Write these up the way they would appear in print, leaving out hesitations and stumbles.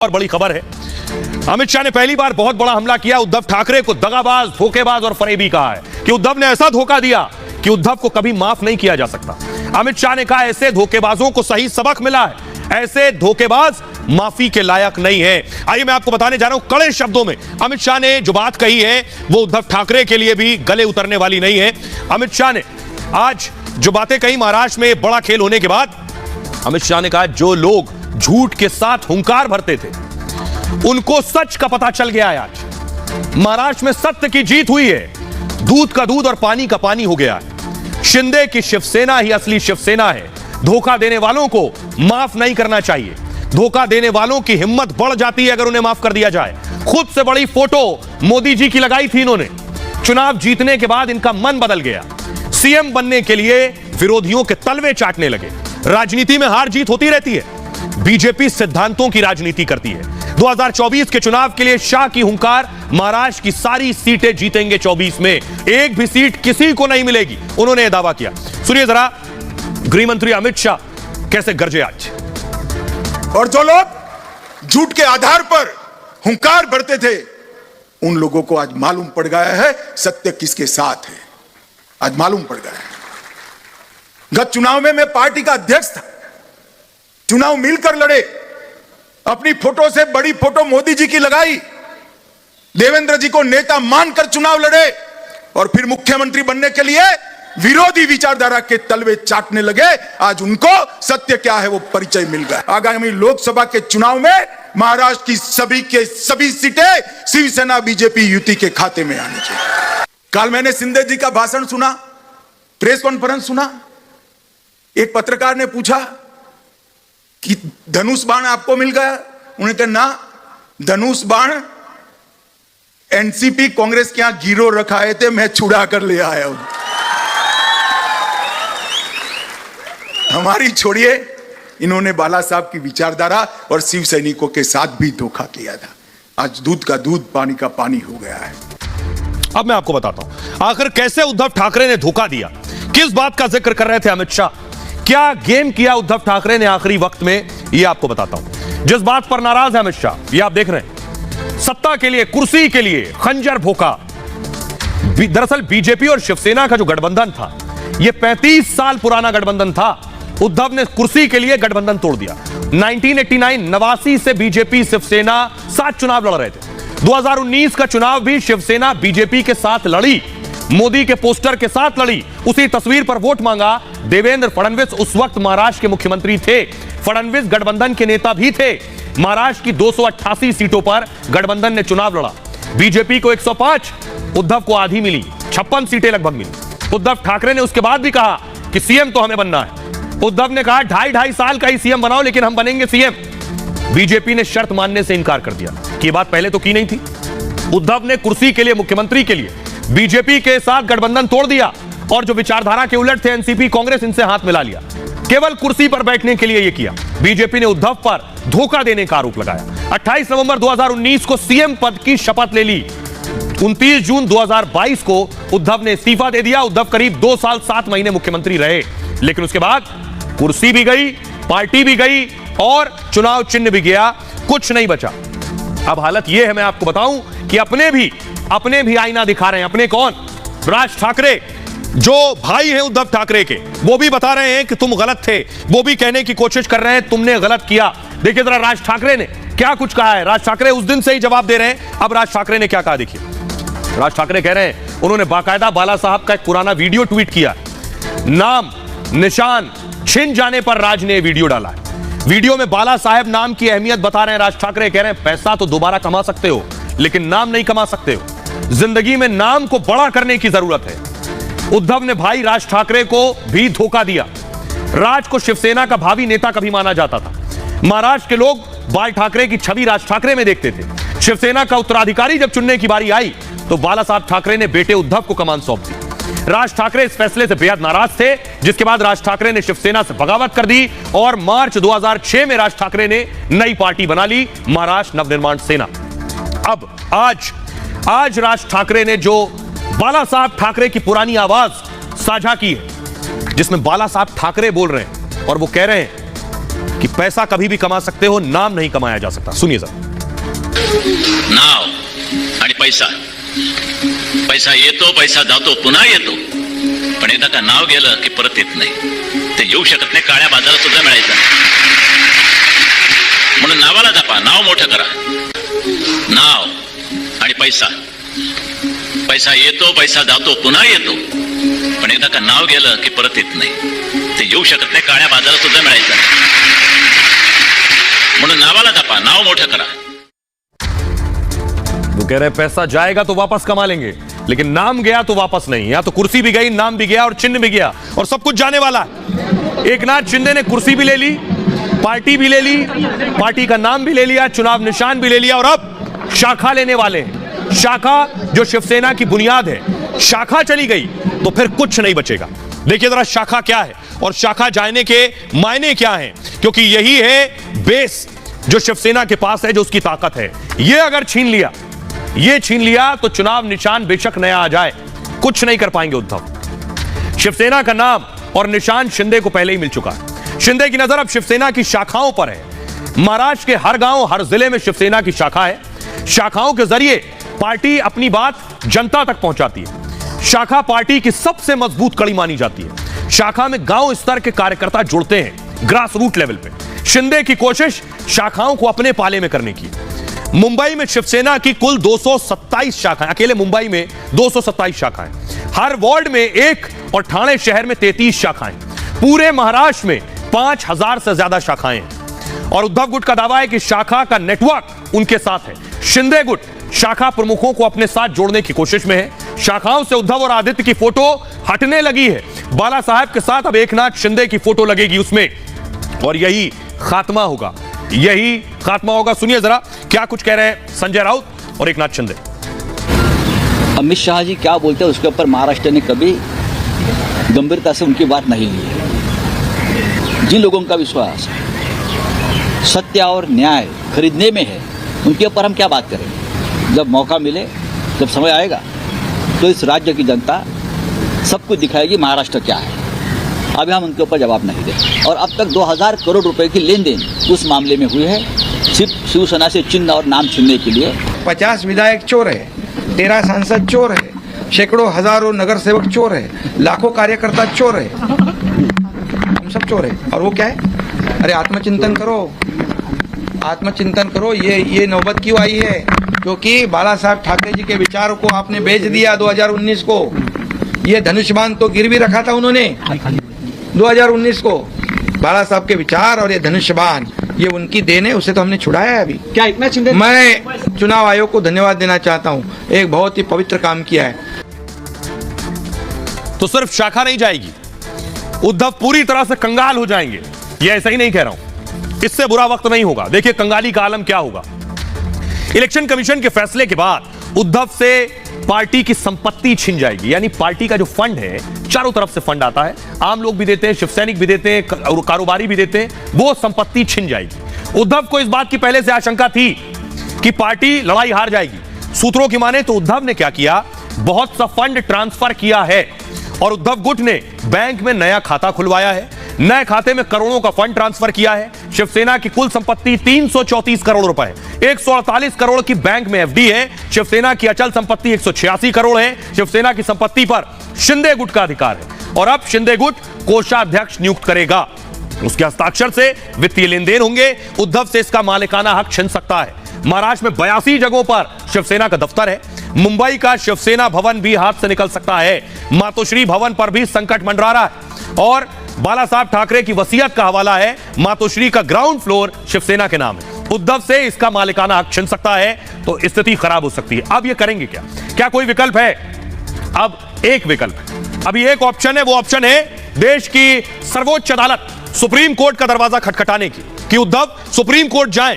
और बड़ी खबर है, अमित शाह ने पहली बार बहुत बड़ा हमला किया। उद्धव ठाकरे को दगाबाज, धोखेबाज और फरेबी कहा है कि उद्धव ने ऐसा धोखा दिया कि उद्धव को कभी माफ नहीं किया जा सकता। अमित शाह ने कहा ऐसे धोखेबाजों को सही सबक मिला है, ऐसे धोखेबाज माफी के लायक नहीं है। आइए मैं आपको बताने जा रहा हूं कड़े शब्दों में अमित शाह ने जो बात कही है वो उद्धव ठाकरे के लिए भी गले उतरने वाली नहीं है। अमित शाह ने आज जो बातें कही महाराष्ट्र में बड़ा खेल होने के बाद, अमित शाह ने कहा जो लोग झूठ के साथ हुंकार भरते थे उनको सच का पता चल गया है। आज महाराष्ट्र में सत्य की जीत हुई है, दूध का दूध और पानी का पानी हो गया है। शिंदे की शिवसेना ही असली शिवसेना है। धोखा देने वालों को माफ नहीं करना चाहिए। धोखा देने वालों की हिम्मत बढ़ जाती है अगर उन्हें माफ कर दिया जाए। खुद से बड़ी फोटो मोदी जी की लगाई थी इन्होंने। चुनाव जीतने के बाद इनका मन बदल गया, सीएम बनने के लिए विरोधियों के तलवे चाटने लगे। राजनीति में हार जीत होती रहती है, बीजेपी सिद्धांतों की राजनीति करती है। 2024 के चुनाव के लिए शाह की हुंकार, महाराष्ट्र की सारी सीटें जीतेंगे 24 में, एक भी सीट किसी को नहीं मिलेगी, उन्होंने यह दावा किया। सुनिए जरा गृह मंत्री अमित शाह कैसे गरजे आज। और जो लोग झूठ के आधार पर हुंकार भरते थे उन लोगों को आज मालूम पड़ गया है सत्य किसके साथ है। आज मालूम पड़ गया है। गत चुनाव में मैं पार्टी का अध्यक्ष था, चुनाव मिलकर लड़े, अपनी फोटो से बड़ी फोटो मोदी जी की लगाई, देवेंद्र जी को नेता मानकर चुनाव लड़े और फिर मुख्यमंत्री बनने के लिए विरोधी विचारधारा के तलवे चाटने लगे। आज उनको सत्य क्या है वो परिचय मिल गया। आगामी लोकसभा के चुनाव में महाराष्ट्र की सभी सीटें शिवसेना बीजेपी युति के खाते में आनी चाहिए। कल मैंने शिंदे जी का भाषण सुना, प्रेस कॉन्फ्रेंस सुना। एक पत्रकार ने पूछा कि धनुष बाण आपको मिल गया? उन्होंने कहा ना, धनुष बाण एनसीपी कांग्रेस के यहां गिरो रखाए थे, मैं छुड़ा कर ले आया हूं। हमारी छोड़िए, इन्होंने बाला साहब की विचारधारा और शिव सैनिकों के साथ भी धोखा किया था। आज दूध का दूध पानी का पानी हो गया है। अब मैं आपको बताता हूं आखिर कैसे उद्धव ठाकरे ने धोखा दिया। किस बात का जिक्र कर रहे थे अमित शाह, क्या गेम किया उद्धव ठाकरे ने आखिरी वक्त में, यह आपको बताता हूं। जिस बात पर नाराज है अमित शाह, यह आप देख रहे हैं, सत्ता के लिए, कुर्सी के लिए खंजर भोंका। दरअसल बीजेपी और शिवसेना का जो गठबंधन था यह 35 साल पुराना गठबंधन था। उद्धव ने कुर्सी के लिए गठबंधन तोड़ दिया। 1989 से बीजेपी शिवसेना साथ चुनाव लड़ रहे थे। 2019 का चुनाव भी शिवसेना बीजेपी के साथ लड़ी, मोदी के पोस्टर के साथ लड़ी, उसी तस्वीर पर वोट मांगा। देवेंद्र फडणवीस उस वक्त महाराष्ट्र के मुख्यमंत्री थे, फडणवीस गठबंधन के नेता भी थे। महाराष्ट्र की 288 सीटों पर गठबंधन ने चुनाव लड़ा। बीजेपी को 105, उद्धव को आधी मिली, 56 सीटें लगभग मिली। उद्धव ठाकरे ने उसके बाद भी कहा कि सीएम तो हमें बनना है। उद्धव ने कहा 2.5 साल का ही सीएम बनाओ लेकिन हम बनेंगे सीएम। बीजेपी ने शर्त मानने से इनकार कर दिया कि ये बात पहले तो की नहीं थी। उद्धव ने कुर्सी के लिए, मुख्यमंत्री के लिए बीजेपी के साथ गठबंधन तोड़ दिया और जो विचारधारा के उलट थे एनसीपी कांग्रेस, इनसे हाथ मिला लिया। केवल कुर्सी पर बैठने के लिए यह किया। बीजेपी ने उद्धव पर धोखा देने का आरोप लगाया। 28 नवंबर 2019 को सीएम पद की शपथ ले ली। 29 जून 2022 को उद्धव ने इस्तीफा दे दिया। उद्धव करीब 2 साल 7 महीने मुख्यमंत्री रहे, लेकिन उसके बाद कुर्सी भी गई, पार्टी भी गई और चुनाव चिन्ह भी गया, कुछ नहीं बचा। अब हालत यह है, मैं आपको बताऊं कि अपने भी आईना दिखा रहे हैं। अपने कौन? राज ठाकरे, जो भाई हैं उद्धव ठाकरे के, वो भी बता रहे हैं कि तुम गलत थे। वो भी कहने की कोशिश कर रहे हैं तुमने गलत किया। देखिए जरा राज ठाकरे ने क्या कुछ कहा है। राज ठाकरे उस दिन से ही जवाब दे रहे हैं। अब राज ठाकरे ने क्या कहा देखिए। राज ठाकरे कह रहे हैं, उन्होंने बाकायदा बाला साहब का एक पुराना वीडियो ट्वीट किया। नाम निशान छिन जाने पर राज ने वीडियो डाला है। वीडियो में बाला साहब नाम की अहमियत बता रहे हैं राज ठाकरे। कह रहे हैं पैसा तो दोबारा कमा सकते हो लेकिन नाम नहीं कमा सकते हो। जिंदगी में नाम को बड़ा करने की जरूरत है। उद्धव ने भाई राज ठाकरे को भी धोखा दिया। राज को शिवसेना का भावी नेता कभी माना जाता था। महाराष्ट्र के लोग बाल ठाकरे की छवि राज ठाकरे में देखते थे। शिवसेना का उत्तराधिकारी जब चुनने की बारी आई तो बाला साहब ठाकरे ने बेटे उद्धव को कमान सौंप दी। राज ठाकरे इस फैसले से बेहद नाराज थे, जिसके बाद राज ठाकरे ने शिवसेना से बगावत कर दी और मार्च 2006 में राज ठाकरे ने नई पार्टी बना ली, महाराष्ट्र नवनिर्माण सेना। अब आज राज ठाकरे ने जो बाला साहब ठाकरे की पुरानी आवाज साझा की है, जिसमें बाला साहब ठाकरे बोल रहे हैं और वो कह रहे हैं कि पैसा कभी भी कमा सकते हो, नाम नहीं कमाया जा सकता। सुनिए सर। नाव आणि पैसा, पैसा येतो, पैसा जातो, पुन्हा येतो, पण एकदा का नाव गेलं की परत येत नाही, ते येऊ शकत नाही, काळ्या बाजारात सुद्धा मिळायचं नाही. म्हणून नावाला जपा, नाव मोठं करा. नाव आणि पैसा, पैसा येतो, पैसा जातो, पुन्हा येतो, पण एकदा का नाव गेलं की परत येत नाही, ते येऊ शकत नाही, काळ्या बाजारात सुद्धा मिळायचं नाही. म्हणून नावाला जपा, नाव मोठं करा. वो कह रहे पैसा जाएगा तो वापस कमा लेंगे, लेकिन नाम गया तो वापस नहीं। यहां तो कुर्सी भी गई, नाम भी गया और चिन्ह भी गया और सब कुछ जाने वाला है। एकनाथ शिंदे ने कुर्सी भी ले ली, पार्टी भी ले ली, पार्टी का नाम भी ले लिया, चुनाव निशान भी ले लिया और अब शाखा लेने वाले हैं। शाखा जो शिवसेना की बुनियाद है, शाखा चली गई तो फिर कुछ नहीं बचेगा। देखिए जरा शाखा क्या है और शाखा जाने के मायने क्या हैं, क्योंकि यही है बेस जो शिवसेना के पास है, जो उसकी ताकत है। ये अगर छीन लिया, ये छीन लिया तो चुनाव निशान बेशक नया आ जाए, कुछ नहीं कर पाएंगे उद्धव। शिवसेना का नाम और निशान शिंदे को पहले ही मिल चुका है। शिंदे की नजर अब शिवसेना की शाखाओं पर है। महाराष्ट्र के हर गांव, हर जिले में शिवसेना की शाखा है। शाखाओं के जरिए पार्टी अपनी बात जनता तक पहुंचाती है। शाखा पार्टी की सबसे मजबूत कड़ी मानी जाती है। शाखा में गांव स्तर के कार्यकर्ता जुड़ते हैं, ग्रास रूट लेवल पे। शिंदे की कोशिश शाखाओं को अपने पाले में करने की। मुंबई में शिवसेना की कुल 227 शाखाएं, अकेले मुंबई में 227 शाखाएं, हर वार्ड में एक और ठाणे शहर में 33 शाखाएं, पूरे महाराष्ट्र में 5000 से ज्यादा शाखाएं हैं। और उद्धव गुट का दावा है कि शाखा का नेटवर्क उनके साथ है। शिंदे गुट शाखा प्रमुखों को अपने साथ जोड़ने की कोशिश में है। शाखाओं से उद्धव और आदित्य की फोटो हटने लगी है। बाला साहब के साथ अब एकनाथ शिंदे की फोटो लगेगी उसमें, और यही खात्मा होगा, यही खात्मा होगा। सुनिए जरा क्या कुछ कह रहे हैं संजय राउत और एकनाथ शिंदे। अमित शाह जी क्या बोलते हैं उसके ऊपर महाराष्ट्र ने कभी गंभीरता से उनकी बात नहीं ली है। जिन लोगों का विश्वास सत्य और न्याय खरीदने में है, उनके ऊपर हम क्या बात करें। जब मौका मिले, जब समय आएगा, तो इस राज्य की जनता सब कुछ दिखाएगी महाराष्ट्र क्या है। अभी हम उनके ऊपर जवाब नहीं दें। और अब तक 2000 करोड़ रुपए की लेन देन उस मामले में हुई है, सिर्फ शिवसेना से चिन्ह और नाम छीनने के लिए। 50 विधायक चोर है, 13 सांसद चोर है, सैकड़ों हजारों नगर सेवक चोर है, लाखों कार्यकर्ता चोर है, हम सब चोर है। और वो क्या है? अरे आत्मचिंतन करो, आत्मचिंतन करो। ये नौबत क्यों आई है? क्योंकि बाला साहब ठाकरे जी के विचारों को आपने बेच दिया 2019 को। ये धनुष्यबाण तो गिरवी रखा था उन्होंने 2019 को। बाला साहब के विचार और ये धनुष्यबाण, ये उनकी देन है, उसे तो हमने छुड़ाया है अभी। क्या इतना चिंतित? मैं चुनाव आयोग को धन्यवाद देना चाहता हूँ, एक बहुत ही पवित्र काम किया है। तो सिर्फ शाखा नहीं जाएगी, उद्धव पूरी तरह से कंगाल हो जाएंगे। ये ऐसा ही नहीं कह रहा हूं, इससे बुरा वक्त नहीं होगा। देखिए कंगाली का आलम क्या होगा। इलेक्शन कमीशन के फैसले के बाद उद्धव से पार्टी की संपत्ति छिन जाएगी। यानी पार्टी का जो फंड है, चारों तरफ से फंड आता है, आम लोग भी देते हैं, शिवसैनिक भी देते हैं, कारोबारी भी देते हैं, वो संपत्ति छिन जाएगी। उद्धव को इस बात की पहले से आशंका थी कि पार्टी लड़ाई हार जाएगी। सूत्रों की माने तो उद्धव ने क्या किया, बहुत सा फंड ट्रांसफर किया है और उद्धव गुट ने बैंक में नया खाता खुलवाया है। नए खाते में करोड़ों का फंड ट्रांसफर किया है। शिवसेना की कुल संपत्ति 334 करोड़ रुपए, 148 करोड़ की बैंक में एफडी है। शिवसेना की अचल संपत्ति 186 करोड़ है। शिवसेना की संपत्ति पर शिंदे गुट का अधिकार है और अब शिंदे गुट कोषाध्यक्ष नियुक्त करेगा। उसके हस्ताक्षर से वित्तीय लेन देन होंगे। उद्धव से इसका मालिकाना हक छिन सकता है। महाराष्ट्र में 82 जगहों पर शिवसेना का दफ्तर है। मुंबई का शिवसेना भवन भी हाथ से निकल सकता है। मातोश्री भवन पर भी संकट मंडरा रहा है और बाला साहब ठाकरे की वसीयत का हवाला है। मातोश्री का ग्राउंड फ्लोर शिवसेना के नाम है। उद्धव से इसका मालिकाना हक छिन सकता है तो स्थिति खराब हो सकती है। अब ये करेंगे क्या? क्या कोई विकल्प है? अब एक विकल्प है, अभी एक ऑप्शन है। वो ऑप्शन है देश की सर्वोच्च अदालत सुप्रीम कोर्ट का दरवाजा खटखटाने की, कि उद्धव सुप्रीम कोर्ट जाएं।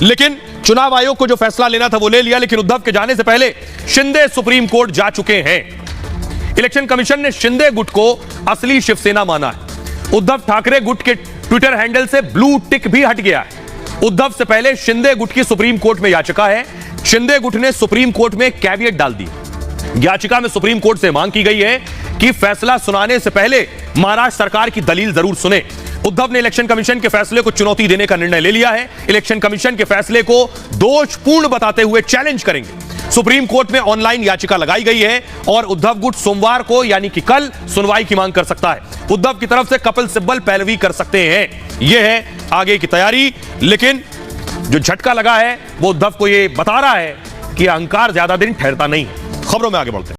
लेकिन चुनाव आयोग को जो फैसला लेना था वो ले लिया, लेकिन उद्धव के जाने से पहले शिंदे सुप्रीम कोर्ट जा चुके हैं। इलेक्शन कमीशन ने शिंदे गुट को असली शिवसेना माना है। उद्धव ठाकरे गुट के ट्विटर हैंडल से ब्लू टिक भी हट गया है। उद्धव से पहले शिंदे गुट की सुप्रीम कोर्ट में याचिका है। शिंदे गुट ने सुप्रीम कोर्ट में कैविएट डाल दी। याचिका में सुप्रीम कोर्ट से मांग की गई है कि फैसला सुनाने से पहले महाराष्ट्र सरकार की दलील जरूर सुने। उद्धव ने इलेक्शन कमीशन के फैसले को चुनौती देने का निर्णय ले लिया है। इलेक्शन कमीशन के फैसले को दोषपूर्ण बताते हुए चैलेंज करेंगे। सुप्रीम कोर्ट में ऑनलाइन याचिका लगाई गई है और उद्धव गुट सोमवार को यानी कि कल सुनवाई की मांग कर सकता है। उद्धव की तरफ से कपिल सिब्बल पैरवी कर सकते हैं। यह है आगे की तैयारी। लेकिन जो झटका लगा है वो उद्धव को यह बता रहा है कि अहंकार ज्यादा दिन ठहरता नहीं है। खबरों में आगे बढ़ते हैं।